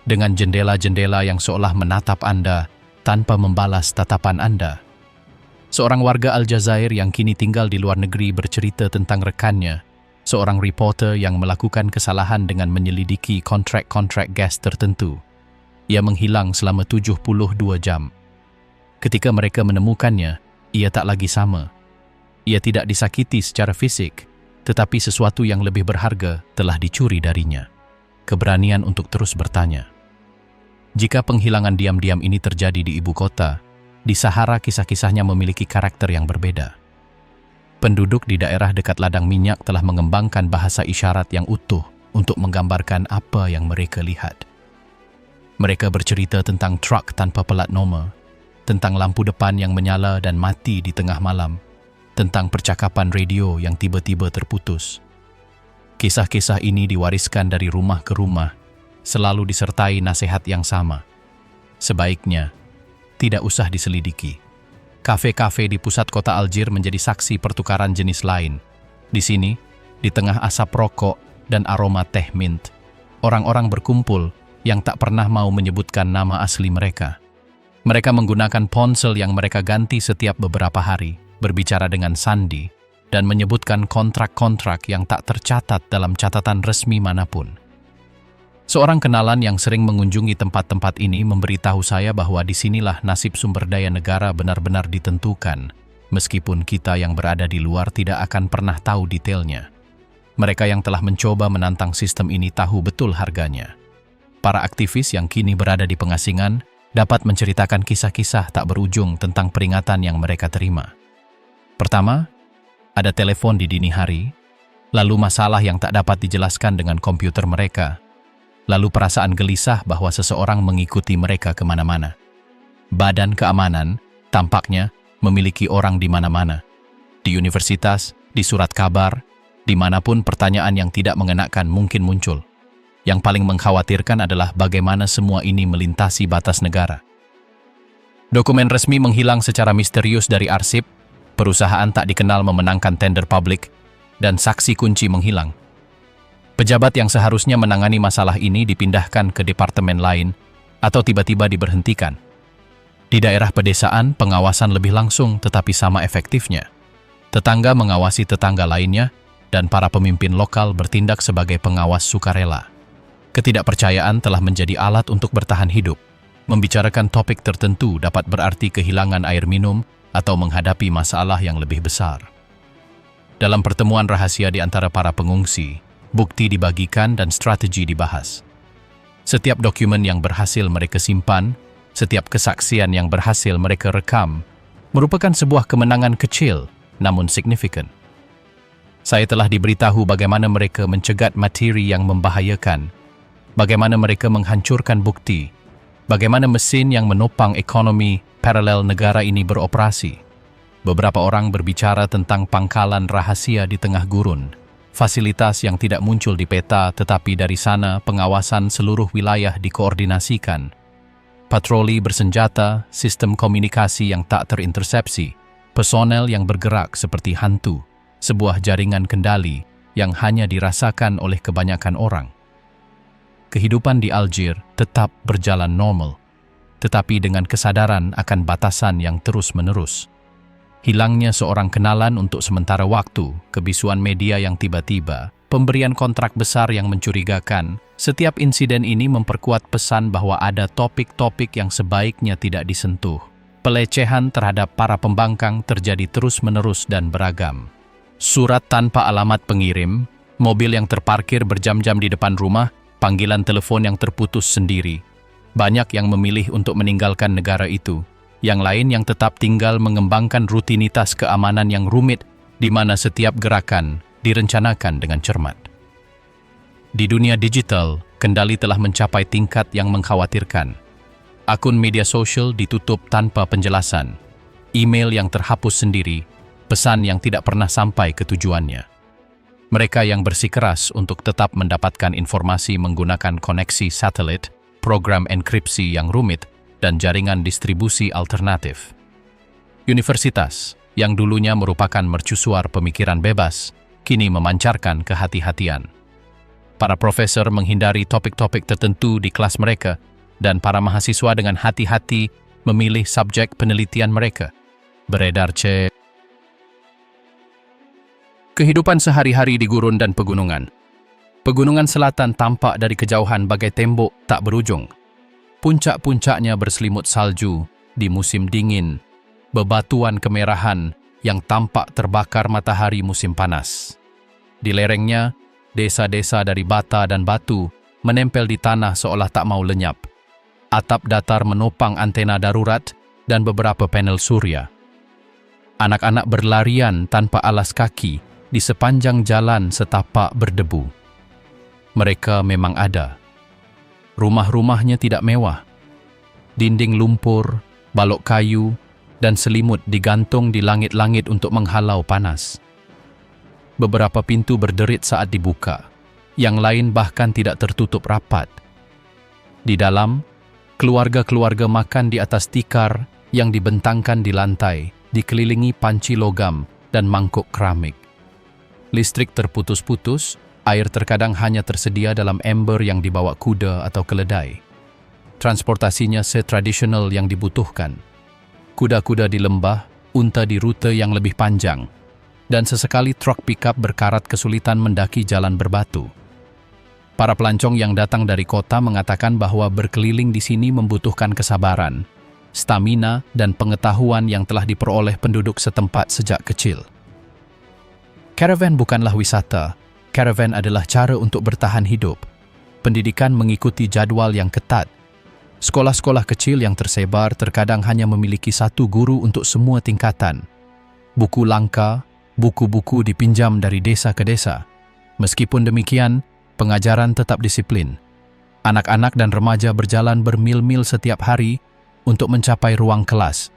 dengan jendela-jendela yang seolah menatap Anda tanpa membalas tatapan Anda. Seorang warga Aljazair yang kini tinggal di luar negeri bercerita tentang rekannya, seorang reporter yang melakukan kesalahan dengan menyelidiki kontrak-kontrak gas tertentu. Ia menghilang selama 72 jam. Ketika mereka menemukannya, ia tak lagi sama. Ia tidak disakiti secara fisik, tetapi sesuatu yang lebih berharga telah dicuri darinya. Keberanian untuk terus bertanya. Jika penghilangan diam-diam ini terjadi di ibu kota, di Sahara kisah-kisahnya memiliki karakter yang berbeda. Penduduk di daerah dekat ladang minyak telah mengembangkan bahasa isyarat yang utuh untuk menggambarkan apa yang mereka lihat. Mereka bercerita tentang truk tanpa pelat nomor, tentang lampu depan yang menyala dan mati di tengah malam, tentang percakapan radio yang tiba-tiba terputus. Kisah-kisah ini diwariskan dari rumah ke rumah, selalu disertai nasihat yang sama. Sebaiknya, tidak usah diselidiki. Kafe-kafe di pusat kota Algier menjadi saksi pertukaran jenis lain. Di sini, di tengah asap rokok dan aroma teh mint, orang-orang berkumpul yang tak pernah mau menyebutkan nama asli mereka. Mereka menggunakan ponsel yang mereka ganti setiap beberapa hari, berbicara dengan sandi, dan menyebutkan kontrak-kontrak yang tak tercatat dalam catatan resmi manapun. Seorang kenalan yang sering mengunjungi tempat-tempat ini memberitahu saya bahwa disinilah nasib sumber daya negara benar-benar ditentukan, meskipun kita yang berada di luar tidak akan pernah tahu detailnya. Mereka yang telah mencoba menantang sistem ini tahu betul harganya. Para aktivis yang kini berada di pengasingan dapat menceritakan kisah-kisah tak berujung tentang peringatan yang mereka terima. Pertama, ada telepon di dini hari, lalu masalah yang tak dapat dijelaskan dengan komputer mereka, lalu perasaan gelisah bahwa seseorang mengikuti mereka kemana-mana. Badan keamanan tampaknya memiliki orang di mana-mana. Di universitas, di surat kabar, dimanapun pertanyaan yang tidak mengenakan mungkin muncul. Yang paling mengkhawatirkan adalah bagaimana semua ini melintasi batas negara. Dokumen resmi menghilang secara misterius dari arsip, perusahaan tak dikenal memenangkan tender publik, dan saksi kunci menghilang. Pejabat yang seharusnya menangani masalah ini dipindahkan ke departemen lain, atau tiba-tiba diberhentikan. Di daerah pedesaan, pengawasan lebih langsung tetapi sama efektifnya. Tetangga mengawasi tetangga lainnya, dan para pemimpin lokal bertindak sebagai pengawas sukarela. Ketidakpercayaan telah menjadi alat untuk bertahan hidup. Membicarakan topik tertentu dapat berarti kehilangan air minum atau menghadapi masalah yang lebih besar. Dalam pertemuan rahasia di antara para pengungsi, bukti dibagikan dan strategi dibahas. Setiap dokumen yang berhasil mereka simpan, setiap kesaksian yang berhasil mereka rekam, merupakan sebuah kemenangan kecil namun signifikan. Saya telah diberitahu bagaimana mereka mencegat materi yang membahayakan, bagaimana mereka menghancurkan bukti, bagaimana mesin yang menopang ekonomi paralel negara ini beroperasi. Beberapa orang berbicara tentang pangkalan rahasia di tengah gurun, fasilitas yang tidak muncul di peta tetapi dari sana pengawasan seluruh wilayah dikoordinasikan. Patroli bersenjata, sistem komunikasi yang tak terintersepsi, personel yang bergerak seperti hantu, sebuah jaringan kendali yang hanya dirasakan oleh kebanyakan orang. Kehidupan di Algier tetap berjalan normal, tetapi dengan kesadaran akan batasan yang terus-menerus. Hilangnya seorang kenalan untuk sementara waktu, kebisuan media yang tiba-tiba, pemberian kontrak besar yang mencurigakan, setiap insiden ini memperkuat pesan bahwa ada topik-topik yang sebaiknya tidak disentuh. Pelecehan terhadap para pembangkang terjadi terus-menerus dan beragam. Surat tanpa alamat pengirim, mobil yang terparkir berjam-jam di depan rumah, panggilan telepon yang terputus sendiri. Banyak yang memilih untuk meninggalkan negara itu. Yang lain yang tetap tinggal mengembangkan rutinitas keamanan yang rumit di mana setiap gerakan direncanakan dengan cermat. Di dunia digital, kendali telah mencapai tingkat yang mengkhawatirkan. Akun media sosial ditutup tanpa penjelasan, email yang terhapus sendiri, pesan yang tidak pernah sampai ke tujuannya. Mereka yang bersikeras untuk tetap mendapatkan informasi menggunakan koneksi satelit, program enkripsi yang rumit, dan jaringan distribusi alternatif. Universitas, yang dulunya merupakan mercusuar pemikiran bebas, kini memancarkan kehati-hatian. Para profesor menghindari topik-topik tertentu di kelas mereka, dan para mahasiswa dengan hati-hati memilih subjek penelitian mereka. Beredar kehidupan sehari-hari di gurun dan pegunungan. Pegunungan selatan tampak dari kejauhan bagai tembok tak berujung. Puncak-puncaknya berselimut salju di musim dingin, bebatuan kemerahan yang tampak terbakar matahari musim panas. Di lerengnya, desa-desa dari bata dan batu menempel di tanah seolah tak mau lenyap. Atap datar menopang antena darurat dan beberapa panel surya. Anak-anak berlarian tanpa alas kaki di sepanjang jalan setapak berdebu. Mereka memang ada. Rumah-rumahnya tidak mewah. Dinding lumpur, balok kayu, dan selimut digantung di langit-langit untuk menghalau panas. Beberapa pintu berderit saat dibuka, yang lain bahkan tidak tertutup rapat. Di dalam, keluarga-keluarga makan di atas tikar yang dibentangkan di lantai, dikelilingi panci logam dan mangkuk keramik. Listrik terputus-putus, air terkadang hanya tersedia dalam ember yang dibawa kuda atau keledai. Transportasinya setradisional yang dibutuhkan. Kuda-kuda di lembah, unta di rute yang lebih panjang, dan sesekali truk pickup berkarat kesulitan mendaki jalan berbatu. Para pelancong yang datang dari kota mengatakan bahwa berkeliling di sini membutuhkan kesabaran, stamina, dan pengetahuan yang telah diperoleh penduduk setempat sejak kecil. Karavan bukanlah wisata, karavan adalah cara untuk bertahan hidup. Pendidikan mengikuti jadwal yang ketat. Sekolah-sekolah kecil yang tersebar terkadang hanya memiliki satu guru untuk semua tingkatan. Buku langka, buku-buku dipinjam dari desa ke desa. Meskipun demikian, pengajaran tetap disiplin. Anak-anak dan remaja berjalan bermil-mil setiap hari untuk mencapai ruang kelas.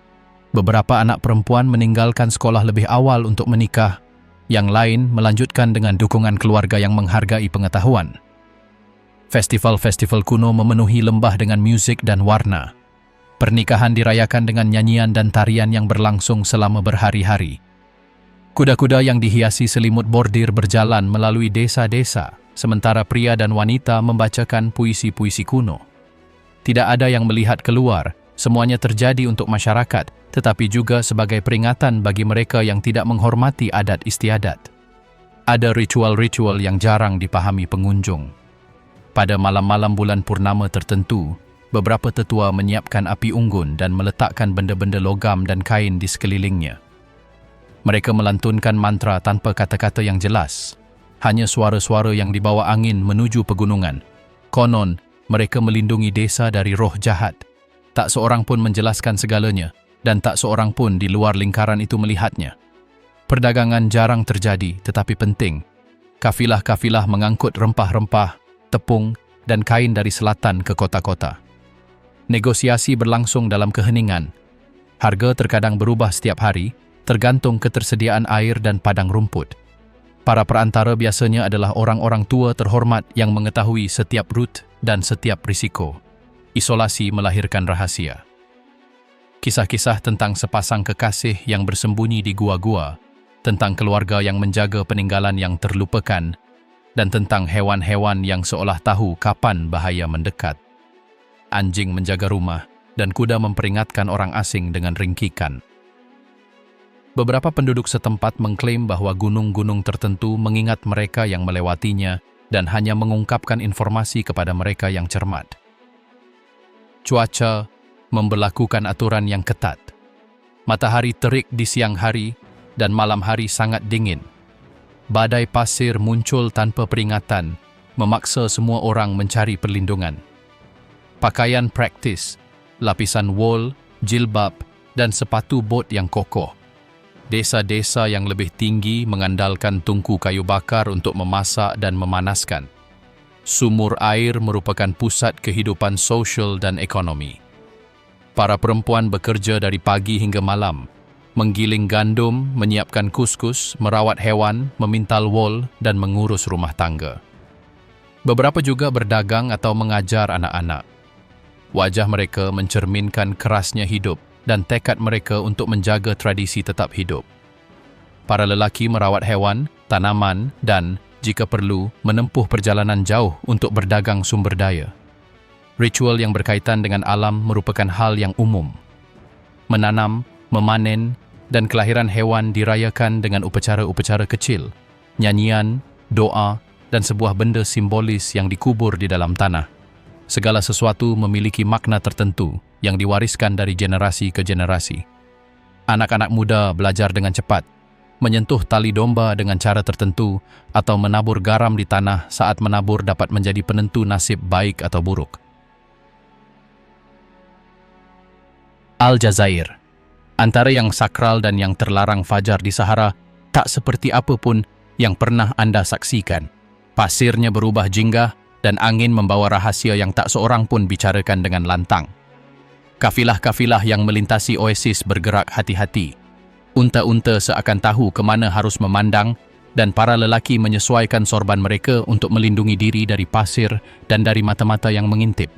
Beberapa anak perempuan meninggalkan sekolah lebih awal untuk menikah. Yang lain melanjutkan dengan dukungan keluarga yang menghargai pengetahuan. Festival-festival kuno memenuhi lembah dengan musik dan warna. Pernikahan dirayakan dengan nyanyian dan tarian yang berlangsung selama berhari-hari. Kuda-kuda yang dihiasi selimut bordir berjalan melalui desa-desa, sementara pria dan wanita membacakan puisi-puisi kuno. Tidak ada yang melihat keluar, semuanya terjadi untuk masyarakat, tetapi juga sebagai peringatan bagi mereka yang tidak menghormati adat istiadat. Ada ritual-ritual yang jarang dipahami pengunjung. Pada malam-malam bulan purnama tertentu, beberapa tetua menyiapkan api unggun dan meletakkan benda-benda logam dan kain di sekelilingnya. Mereka melantunkan mantra tanpa kata-kata yang jelas. Hanya suara-suara yang dibawa angin menuju pegunungan. Konon, mereka melindungi desa dari roh jahat. Tak seorang pun menjelaskan segalanya dan tak seorang pun di luar lingkaran itu melihatnya. Perdagangan jarang terjadi tetapi penting. Kafilah-kafilah mengangkut rempah-rempah, tepung dan kain dari selatan ke kota-kota. Negosiasi berlangsung dalam keheningan. Harga terkadang berubah setiap hari, tergantung ketersediaan air dan padang rumput. Para perantara biasanya adalah orang-orang tua terhormat yang mengetahui setiap rute dan setiap risiko. Isolasi melahirkan rahasia. Kisah-kisah tentang sepasang kekasih yang bersembunyi di gua-gua, tentang keluarga yang menjaga peninggalan yang terlupakan, dan tentang hewan-hewan yang seolah tahu kapan bahaya mendekat. Anjing menjaga rumah, dan kuda memperingatkan orang asing dengan ringkikan. Beberapa penduduk setempat mengklaim bahwa gunung-gunung tertentu mengingat mereka yang melewatinya dan hanya mengungkapkan informasi kepada mereka yang cermat. Cuaca memberlakukan aturan yang ketat. Matahari terik di siang hari dan malam hari sangat dingin. Badai pasir muncul tanpa peringatan, memaksa semua orang mencari perlindungan. Pakaian praktis, lapisan wol, jilbab, dan sepatu bot yang kokoh. Desa-desa yang lebih tinggi mengandalkan tungku kayu bakar untuk memasak dan memanaskan. Sumur air merupakan pusat kehidupan sosial dan ekonomi. Para perempuan bekerja dari pagi hingga malam, menggiling gandum, menyiapkan kuskus, merawat hewan, memintal wol, dan mengurus rumah tangga. Beberapa juga berdagang atau mengajar anak-anak. Wajah mereka mencerminkan kerasnya hidup dan tekad mereka untuk menjaga tradisi tetap hidup. Para lelaki merawat hewan, tanaman, dan, jika perlu, menempuh perjalanan jauh untuk berdagang sumber daya. Ritual yang berkaitan dengan alam merupakan hal yang umum. Menanam, memanen, dan kelahiran hewan dirayakan dengan upacara-upacara kecil, nyanyian, doa, dan sebuah benda simbolis yang dikubur di dalam tanah. Segala sesuatu memiliki makna tertentu yang diwariskan dari generasi ke generasi. Anak-anak muda belajar dengan cepat, menyentuh tali domba dengan cara tertentu, atau menabur garam di tanah saat menabur dapat menjadi penentu nasib baik atau buruk. Aljazair. Antara yang sakral dan yang terlarang fajar di Sahara, tak seperti apapun yang pernah Anda saksikan. Pasirnya berubah jinggah dan angin membawa rahasia yang tak seorang pun bicarakan dengan lantang. Kafilah-kafilah yang melintasi oasis bergerak hati-hati. Unta-unta seakan tahu ke mana harus memandang dan para lelaki menyesuaikan sorban mereka untuk melindungi diri dari pasir dan dari mata-mata yang mengintip.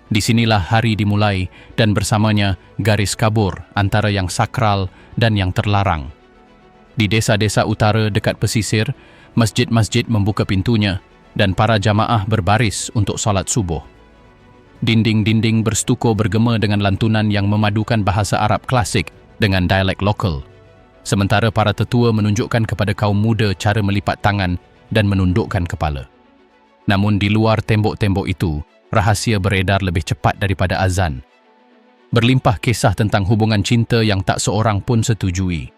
Di sinilah hari dimulai dan bersamanya garis kabur antara yang sakral dan yang terlarang. Di desa-desa utara dekat pesisir, masjid-masjid membuka pintunya dan para jamaah berbaris untuk salat subuh. Dinding-dinding berstuko bergema dengan lantunan yang memadukan bahasa Arab klasik dengan dialek lokal. Sementara para tetua menunjukkan kepada kaum muda cara melipat tangan dan menundukkan kepala. Namun di luar tembok-tembok itu, rahasia beredar lebih cepat daripada azan. Berlimpah kisah tentang hubungan cinta yang tak seorang pun setujui.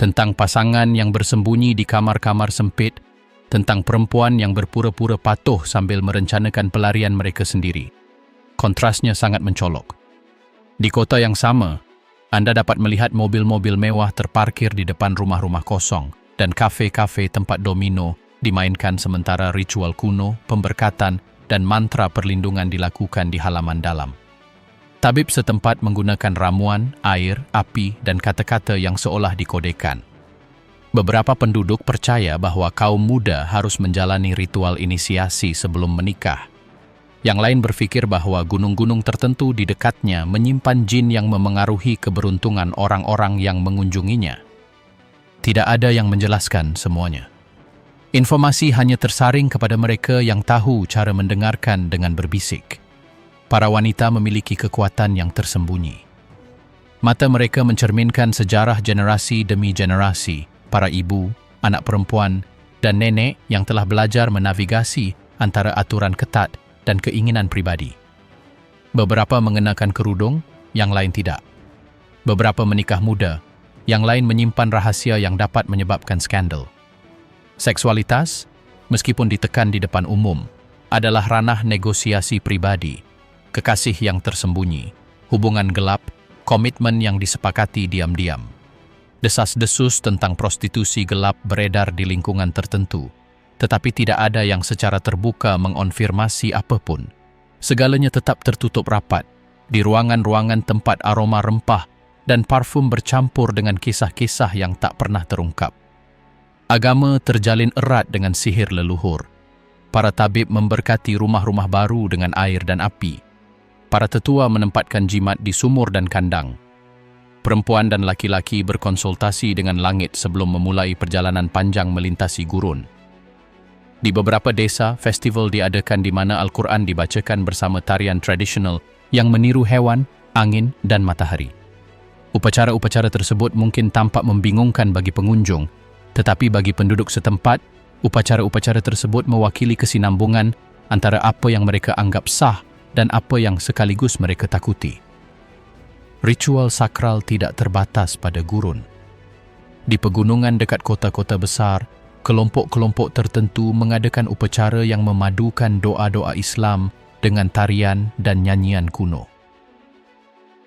Tentang pasangan yang bersembunyi di kamar-kamar sempit, tentang perempuan yang berpura-pura patuh sambil merencanakan pelarian mereka sendiri. Kontrasnya sangat mencolok. Di kota yang sama, Anda dapat melihat mobil-mobil mewah terparkir di depan rumah-rumah kosong dan kafe-kafe tempat domino dimainkan sementara ritual kuno, pemberkatan, dan mantra perlindungan dilakukan di halaman dalam. Tabib setempat menggunakan ramuan, air, api, dan kata-kata yang seolah dikodekan. Beberapa penduduk percaya bahwa kaum muda harus menjalani ritual inisiasi sebelum menikah. Yang lain berfikir bahwa gunung-gunung tertentu di dekatnya menyimpan jin yang memengaruhi keberuntungan orang-orang yang mengunjunginya. Tidak ada yang menjelaskan semuanya. Informasi hanya tersaring kepada mereka yang tahu cara mendengarkan dengan berbisik. Para wanita memiliki kekuatan yang tersembunyi. Mata mereka mencerminkan sejarah generasi demi generasi, para ibu, anak perempuan, dan nenek yang telah belajar menavigasi antara aturan ketat dan keinginan pribadi. Beberapa mengenakan kerudung, yang lain tidak. Beberapa menikah muda, yang lain menyimpan rahasia yang dapat menyebabkan skandal. Seksualitas, meskipun ditekan di depan umum, adalah ranah negosiasi pribadi, kekasih yang tersembunyi, hubungan gelap, komitmen yang disepakati diam-diam. Desas-desus tentang prostitusi gelap beredar di lingkungan tertentu, tetapi tidak ada yang secara terbuka mengonfirmasi apapun. Segalanya tetap tertutup rapat, di ruangan-ruangan tempat aroma rempah dan parfum bercampur dengan kisah-kisah yang tak pernah terungkap. Agama terjalin erat dengan sihir leluhur. Para tabib memberkati rumah-rumah baru dengan air dan api. Para tetua menempatkan jimat di sumur dan kandang. Perempuan dan laki-laki berkonsultasi dengan langit sebelum memulai perjalanan panjang melintasi gurun. Di beberapa desa, festival diadakan di mana Al-Quran dibacakan bersama tarian tradisional yang meniru hewan, angin, dan matahari. Upacara-upacara tersebut mungkin tampak membingungkan bagi pengunjung, tetapi bagi penduduk setempat, upacara-upacara tersebut mewakili kesinambungan antara apa yang mereka anggap sah dan apa yang sekaligus mereka takuti. Ritual sakral tidak terbatas pada gurun. Di pegunungan dekat kota-kota besar, kelompok-kelompok tertentu mengadakan upacara yang memadukan doa-doa Islam dengan tarian dan nyanyian kuno.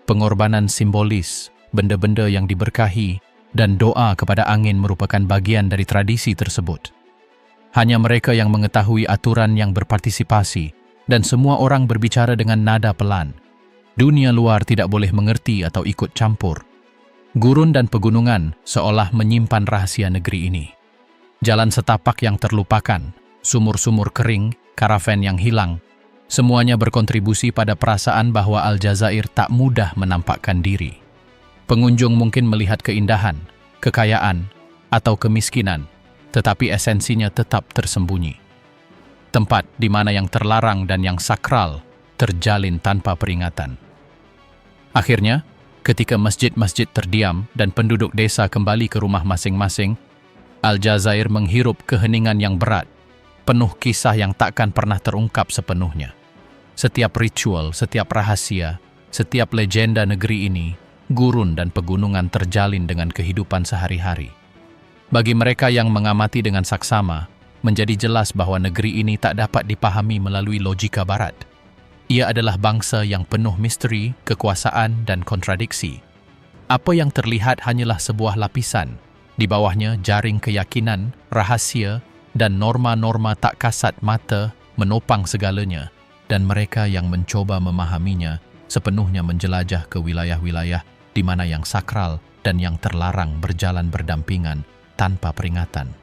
Pengorbanan simbolis, benda-benda yang diberkahi, dan doa kepada angin merupakan bagian dari tradisi tersebut. Hanya mereka yang mengetahui aturan yang berpartisipasi, dan semua orang berbicara dengan nada pelan. Dunia luar tidak boleh mengerti atau ikut campur. Gurun dan pegunungan seolah menyimpan rahasia negeri ini. Jalan setapak yang terlupakan, sumur-sumur kering, karavan yang hilang, semuanya berkontribusi pada perasaan bahwa Aljazair tak mudah menampakkan diri. Pengunjung mungkin melihat keindahan, kekayaan, atau kemiskinan, tetapi esensinya tetap tersembunyi. Tempat di mana yang terlarang dan yang sakral terjalin tanpa peringatan. Akhirnya, ketika masjid-masjid terdiam dan penduduk desa kembali ke rumah masing-masing, Aljazair menghirup keheningan yang berat, penuh kisah yang takkan pernah terungkap sepenuhnya. Setiap ritual, setiap rahasia, setiap legenda negeri ini, gurun dan pegunungan terjalin dengan kehidupan sehari-hari. Bagi mereka yang mengamati dengan saksama, menjadi jelas bahwa negeri ini tak dapat dipahami melalui logika barat. Ia adalah bangsa yang penuh misteri, kekuasaan, dan kontradiksi. Apa yang terlihat hanyalah sebuah lapisan. Di bawahnya jaring keyakinan, rahasia, dan norma-norma tak kasat mata menopang segalanya, dan mereka yang mencoba memahaminya sepenuhnya menjelajah ke wilayah-wilayah di mana yang sakral dan yang terlarang berjalan berdampingan tanpa peringatan.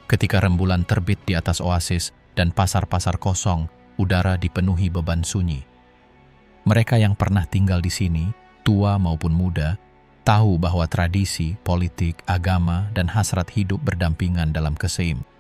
Ketika rembulan terbit di atas oasis dan pasar-pasar kosong, udara dipenuhi beban sunyi. Mereka yang pernah tinggal di sini, tua maupun muda, tahu bahwa tradisi, politik, agama, dan hasrat hidup berdampingan dalam keseimbangan.